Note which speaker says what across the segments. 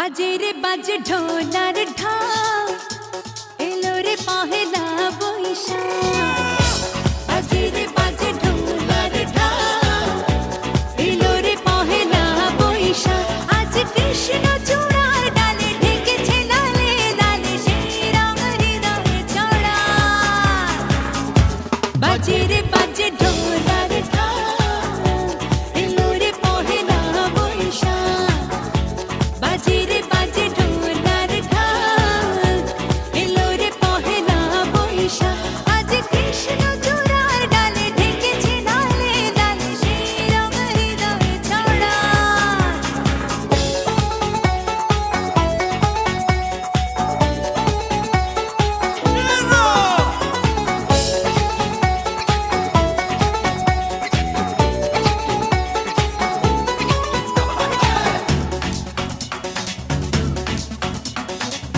Speaker 1: বাজে রে বাজে ঢোলার ঢাক, এলো রে পহেলা বৈশাখ। বাজে রে বাজে ঢোলার ঢাক, এলো রে পহেলা বৈশাখ। আজ কৃষ্ণ চূড়ার ডালে ঢেকেছে লালে লালে, সেই রং হৃদয়ে ছড়া। বাজে রে বাজে ঢোলার ঢাক, এলো রে পহেলা বৈশাখ। বাজে রে বাজে ঢোলার ঢাক, এলো রে পহেলা বৈশাখ। আজ কৃষ্ণ চূড়ার ডালে ঢেকেছে লালে লালে, সেই রং হৃদয়ে ছড়া।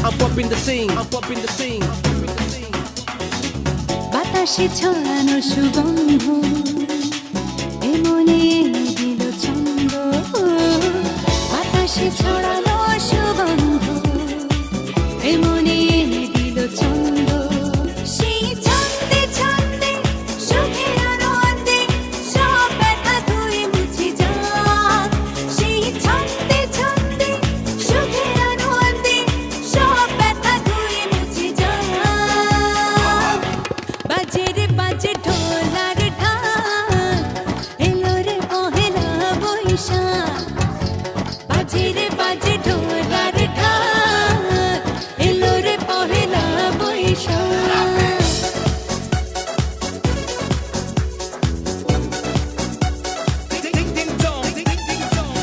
Speaker 2: I'm bumping the scene, I'm bumping the scene.
Speaker 1: বাতাসে ছড়ানো সুগন্ধ, এমনে এনে দিল ছন্দ। বাতাসে ছড়ানো সুগন্ধ, এমনে এনে দিল ছন্দ। সেই ছন্দে ছন্দে সুখের আনন্দে সব ব্যথা ধুয়ে মুছে যাক। সেই ছন্দে ছন্দে সুখের আনন্দে সব ব্যথা ধুয়ে মুছে যাক। বাজে রে বাজে ঢোলার ঢাক, এলো রে পহেলা বৈশাখ। বাজে রে বাজে ঢোলার ঢাক, এলো রে Pohela Boishakh.
Speaker 2: Ding ding dong, ding ding dong.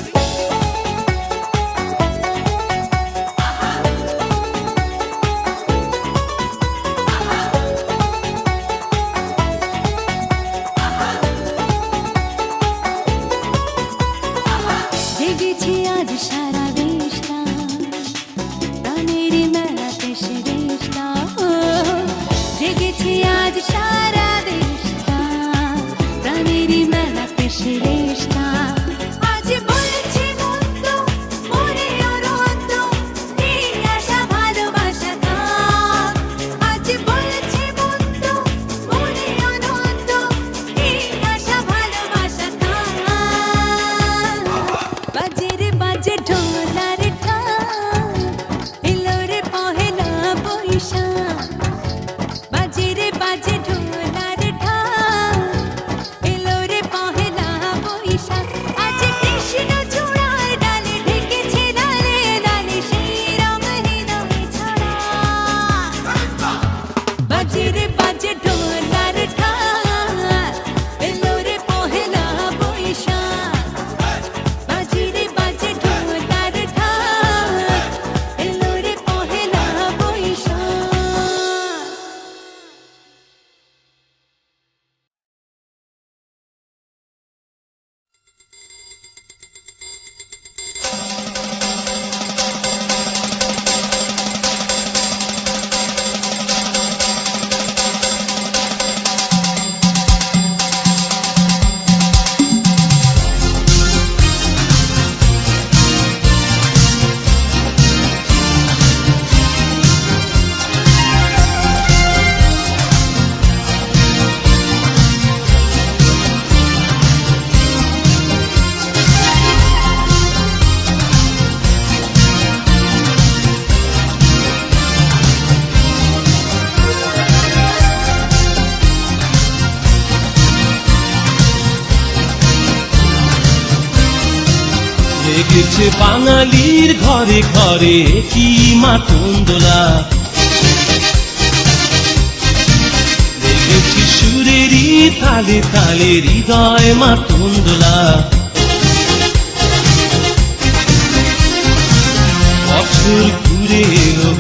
Speaker 1: জেগেছে আজ সারা দেশটা, প্রাণের মেলাতে সেরেশটা। জেগেছে আজ সারা দেশটা, প্রাণের মেলাতে সেরেশটা। আজ বলছে মন্দ মনে অনন্ত, এই আশা ভালোবাসা থাক। আজ বলছে মন্দ মনে অনন্ত, এই আশা ভালোবাসা থাক। বাজে রে বাজে ঢোলার ঢাক, এলো রে পহেলা বৈশাখ। বাজে রে বাজে ঢোলার ঢাক, এলো রে পহেলা বৈশাখ। আজ কৃষ্ণ চূড়ার ডালে ঢেকেছে লালে লালে, সেই রং হৃদয়ে ছড়া। বাজে রে বাজে ঢোলার ঢাক, এলো রে পহেলা বৈশাখ। বাজে রে বাজে ঢোলার ঢাক, এলো রে পহেলা বৈশাখ।
Speaker 3: লেগেছে বাঙালির ঘরে ঘরে কি মাতন্দোলা। লেগেছে সুরেরই তালে তালে হৃদয় মাতন্দোলা। বছর ঘুরে এলো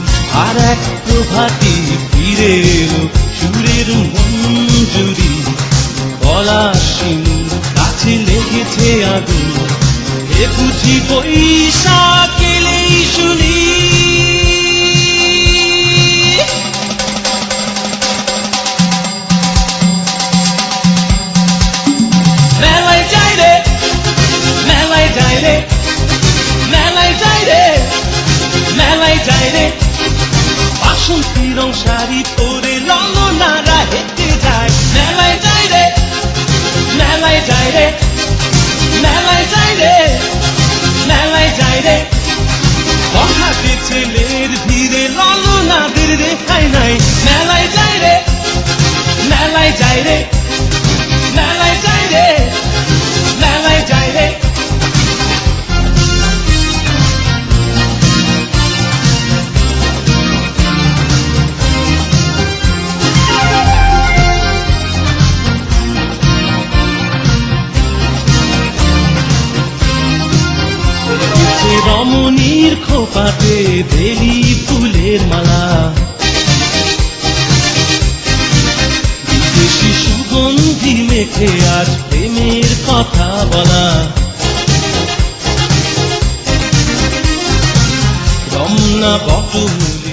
Speaker 3: আর এক প্রভাতী ফিরে এলো, সুরের মঞ্জুরি গলা শিমুল কাছে লেগেছে আগুন। এ বুঝি বৈশাখ এলেই শুনি মেলায় যাই রে, মেলায় যাই রে, মেলায় যাই রে, যায় রে বাসন্তী রং শাড়ি পরে ললনারা হেঁটে যায় মেলায় যায় রে মেলায় যায় রে মেলায় যায় রে মেলায় যায় রে বখাটে ছেলের ভিড়ে ললনাদের রেখাই নাই মেলায় যায় রে মেলায় যায় রে মেলায় যায় রে মেলায় যায় রে রমণীর খোপাতে বেলি ফুলের মালা বিদেশি সুগন্ধি মেখে আজ প্রেমের কথা বলা রমনা বটমূল